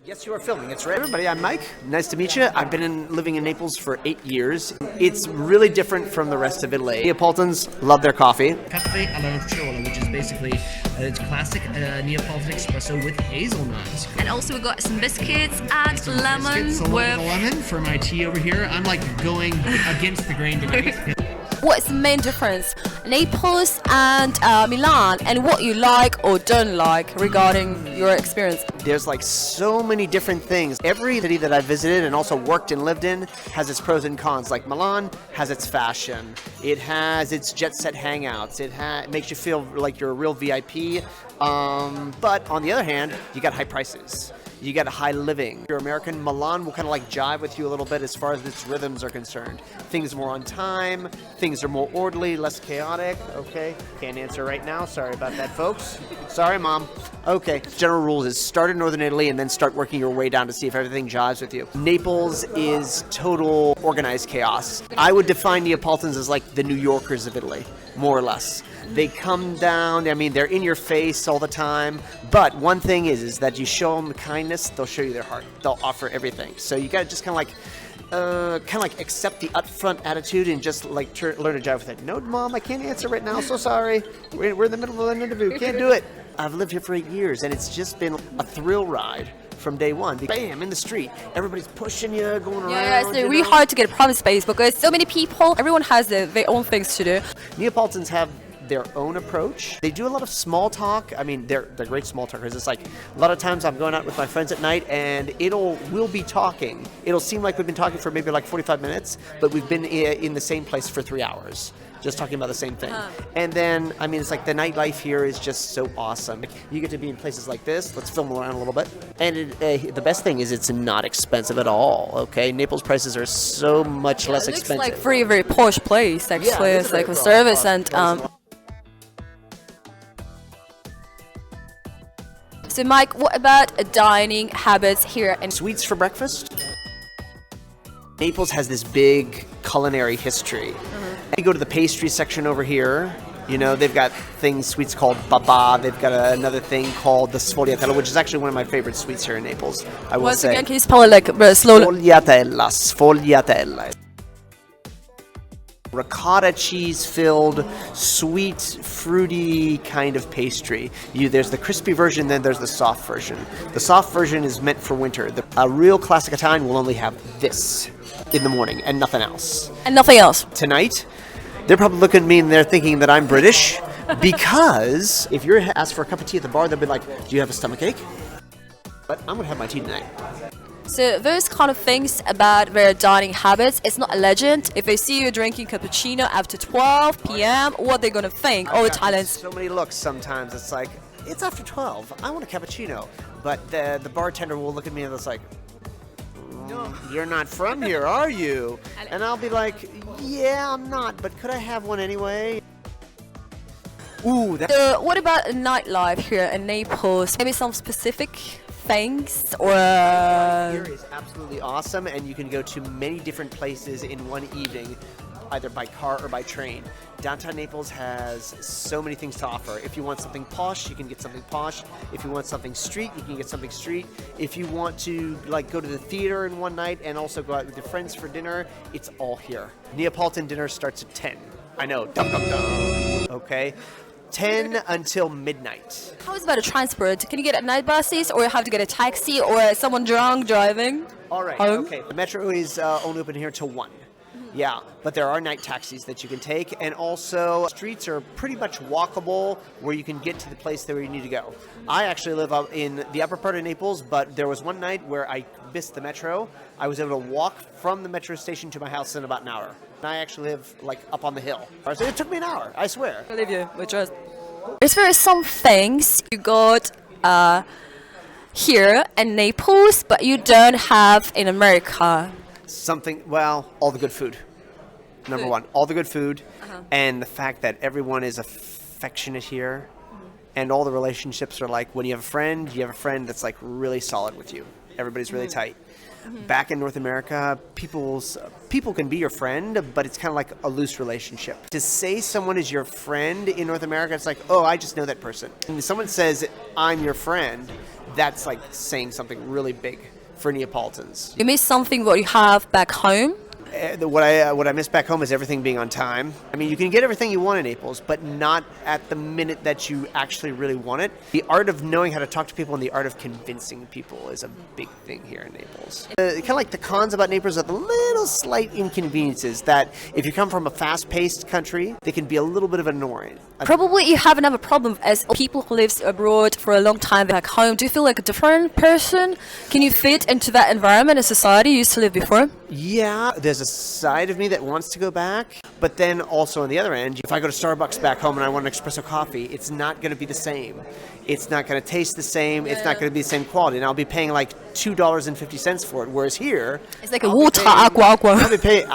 Yes, you are filming. It's right. Everybody, I'm Mike. Nice to meet you. I've been living in Naples for 8 years. It's really different from the rest of Italy. Neapolitans love their coffee. Cafe alla nocciola, which is basically it's classic Neapolitan espresso with hazelnuts. And also we got some biscuits and lemon Biscuits, a little lemon for my tea over here. I'm like going against the grain tonight. What's the main difference? Naples and Milan, and what you like or don't like regarding your experience? There's like so many different things. Every city that I've visited and also worked and lived in has its pros and cons. Like Milan has its fashion. It has its jet set hangouts. It makes you feel like you're a real VIP. But on the other hand, you got high prices. You got high living. If you're American, Milan will kind of like jive with you a little bit as far as its rhythms are concerned. Things are more on time, things are more orderly, less chaotic. Okay, can't answer right now. Sorry about that, folks. Sorry, Mom. Okay, general rules is start in Northern Italy and then start working your way down to see if everything jives with you. Naples is total organized chaos. I would define Neapolitans as like the New Yorkers of Italy, more or less. They come down, I mean, they're in your face all the time. But one thing is that you show them kindness, they'll show you their heart. They'll offer everything. So you got to just kind of like accept the upfront attitude and just like learn to jive with it. No, Mom, I can't answer right now. So sorry. We're in the middle of an interview. Can't do it. I've lived here for 8 years, and it's just been a thrill ride from day one. Bam, in the street. Everybody's pushing you, going around. Yeah, it's really hard to get a private space because so many people, everyone has their own things to do. Neapolitans have their own approach. They do a lot of small talk. I mean, they're great small talkers. It's like a lot of times I'm going out with my friends at night and we'll be talking. It'll seem like we've been talking for maybe like 45 minutes, but we've been in the same place for 3 hours. Just talking about the same thing. And then, I mean, it's like the nightlife here is just so awesome. You get to be in places like this. Let's film around a little bit. And the best thing is it's not expensive at all, okay? Naples prices are so much less expensive. It's like very posh place, actually. Yeah, it's like a service and... So Mike, what about dining habits here? And sweets for breakfast? Naples has this big culinary history. You go to the pastry section over here, you know, they've got sweets called baba. They've got another thing called the sfogliatella, which is actually one of my favorite sweets here in Naples, I will say. Once again, can you spell it like slowly? Sfogliatella. Ricotta cheese-filled, sweet, fruity kind of pastry. There's the crispy version, then there's the soft version. The soft version is meant for winter. A real classic Italian will only have this in the morning and nothing else. And nothing else. Tonight, they're probably looking at me and they're thinking that I'm British because if you're asked for a cup of tea at the bar, they'll be like, do you have a stomachache? But I'm going to have my tea tonight. So those kind of things about their dining habits, it's not a legend. If they see you drinking cappuccino after 12 p.m., what are they going to think? Oh, Italians. So many looks sometimes. It's like, it's after 12. I want a cappuccino. But the bartender will look at me and it's like, you're not from here, are you? And I'll be like, yeah, I'm not, but could I have one anyway? Ooh, So what about nightlife here in Naples? Maybe some specific things or here is absolutely awesome, and you can go to many different places in one evening, either by car or by train. Downtown Naples has so many things to offer. If you want something posh, you can get something posh. If you want something street, you can get something street. If you want to like go to the theater in one night and also go out with your friends for dinner, it's all here. Neapolitan dinner starts at 10. I know, dum dum dum. Okay. 10 until midnight. how is about a transport? Can you get a night buses or you have to get a taxi or someone drunk driving? All right, home? okay. The metro is only open here till 1. Yeah, but there are night taxis that you can take, and also streets are pretty much walkable where you can get to the place where you need to go. I actually live up in the upper part of Naples, but there was one night where I missed the metro. I was able to walk from the metro station to my house in about an hour. And I actually live like up on the hill. So it took me an hour, I swear. I believe you, we trust. Is there some things you got here in Naples, but you don't have in America? Something, well, all the good food. Number one, all the good food, and the fact that everyone is affectionate here, and all the relationships are like when you have a friend that's like really solid with you. Everybody's really tight. Back in North America, people can be your friend, but it's kind of like a loose relationship. To say someone is your friend in North America, it's like, oh, I just know that person. When someone says, I'm your friend, that's like saying something really big for Neapolitans. You miss something what you have back home? What I miss back home is everything being on time. I mean, you can get everything you want in Naples, but not at the minute that you actually really want it. The art of knowing how to talk to people and the art of convincing people is a big thing here in Naples. Kind of like the cons about Naples are the little slight inconveniences that if you come from a fast-paced country, they can be a little bit of annoying. Probably you have another problem as people who live abroad for a long time back home. Do you feel like a different person? Can you fit into that environment and society you used to live before? Yeah, there's a side of me that wants to go back, but then also on the other end, if I go to Starbucks back home and I want an espresso coffee, it's not going to be the same. It's not going to taste the same. It's not going to be the same quality, and I'll be paying like $2.50 for it. Whereas here, It's like a water aqua. I'll be paying,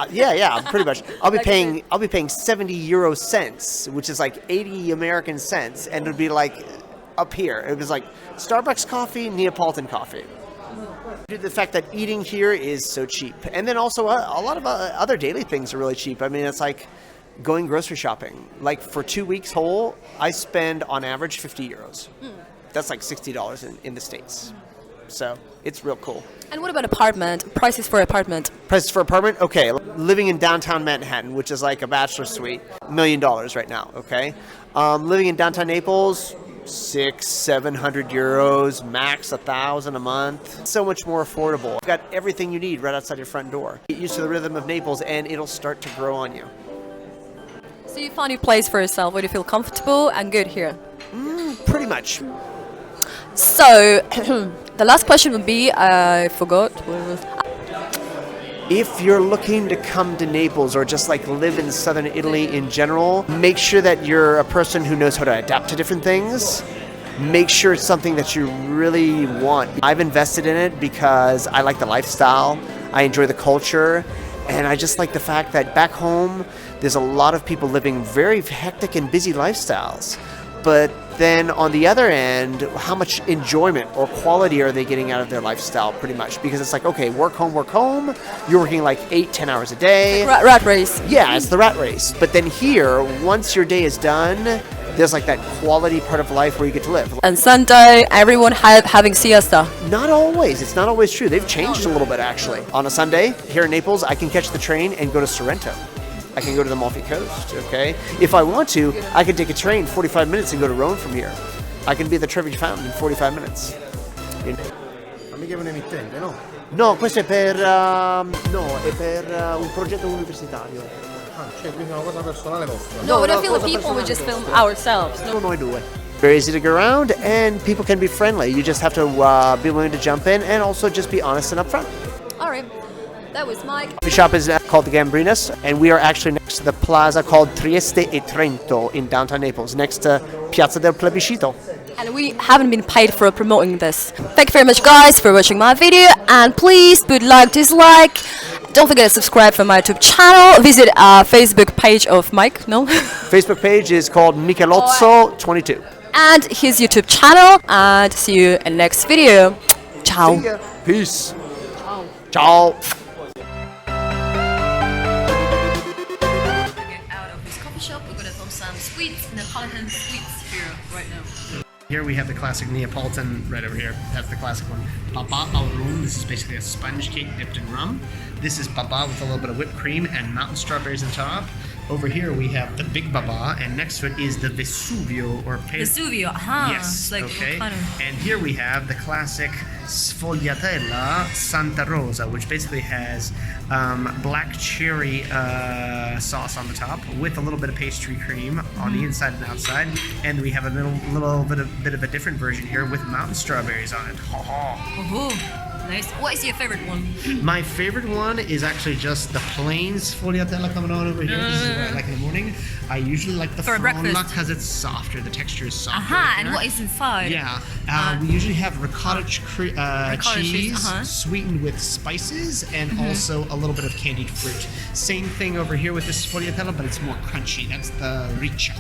pretty much. I'll be paying 70 euro cents, which is like 80 American cents, and it'll be like up here. It was like Starbucks coffee, Neapolitan coffee. The fact that eating here is so cheap, and then also a lot of other daily things are really cheap. I mean, it's like going grocery shopping. Like for 2 weeks whole, I spend on average 50 euros. That's like $60 in the States. So it's real cool. And what about apartment? Prices for apartment? Prices for apartment? Okay, living in downtown Manhattan, which is like a bachelor suite, $1 million right now, okay? Living in downtown Naples, 600-700 euros, max 1,000 a month. So much more affordable. You've got everything you need right outside your front door. Get used to the rhythm of Naples and it'll start to grow on you. So you found your place for yourself where you feel comfortable and good here? Pretty much. So, the last question would be, I forgot. What it was. If you're looking to come to Naples or just like live in southern Italy in general, make sure that you're a person who knows how to adapt to different things. Make sure it's something that you really want. I've invested in it because I like the lifestyle, I enjoy the culture, and I just like the fact that back home, there's a lot of people living very hectic and busy lifestyles. But then on the other end, how much enjoyment or quality are they getting out of their lifestyle pretty much? Because it's like, okay, work home. You're working like 8-10 hours a day. Rat race. Yeah, it's the rat race. But then here, once your day is done, there's like that quality part of life where you get to live. And Sunday, everyone having siesta. Not always. It's not always true. They've changed a little bit actually. On a Sunday, here in Naples, I can catch the train and go to Sorrento. I can go to the Amalfi Coast, okay? If I want to, I can take a train 45 minutes and go to Rome from here. I can be at the Trevi Fountain in 45 minutes. Ma mica è un emittente, no? No, questo è per un progetto universitario. Ah, cioè quindi è una cosa personale vostra. No, we don't no, feel the cosa people, we personale just film nostra. ourselves. No. Noi due. Very easy to go around, and people can be friendly. You just have to be willing to jump in, and also just be honest and upfront. All right. That was Mike. The shop is called the Gambrinas, and we are actually next to the plaza called Trieste e Trento in downtown Naples, next to Piazza del Plebiscito. And we haven't been paid for promoting this. Thank you very much, guys, for watching my video. And please put like, dislike. Don't forget to subscribe for my YouTube channel. Visit our Facebook page of Mike. No. Facebook page is called Michelozzo22. And his YouTube channel. And see you in the next video. Ciao. See ya. Peace. Ciao. Out of this coffee shop, we're gonna film some sweets, Neapolitan sweets here right now. Here we have the classic Neapolitan right over here. That's the classic one. Baba al rum. This is basically a sponge cake dipped in rum. This is baba with a little bit of whipped cream and mountain strawberries on top. Over here we have the big baba, and next to it is the Vesuvio or Vesuvio, Yes. It's like okay. what kind of... And here we have the classic sfogliatella Santa Rosa, which basically has black cherry sauce on the top with a little bit of pastry cream on the inside and outside. And we have a little bit of a different version here with mountain strawberries on it. Ha ha. Oh, nice. What is your favorite one? My favorite one is actually just the plain sfogliatella coming on over here. This is what I like in the morning. I usually like the For breakfast. frolla because it's softer. The texture is softer. Aha, and what is inside? Yeah, we usually have ricotta Ricotta cheese, cheese sweetened with spices and also a little bit of candied fruit. Same thing over here with this sfogliatella, but it's more crunchy. That's the riccia.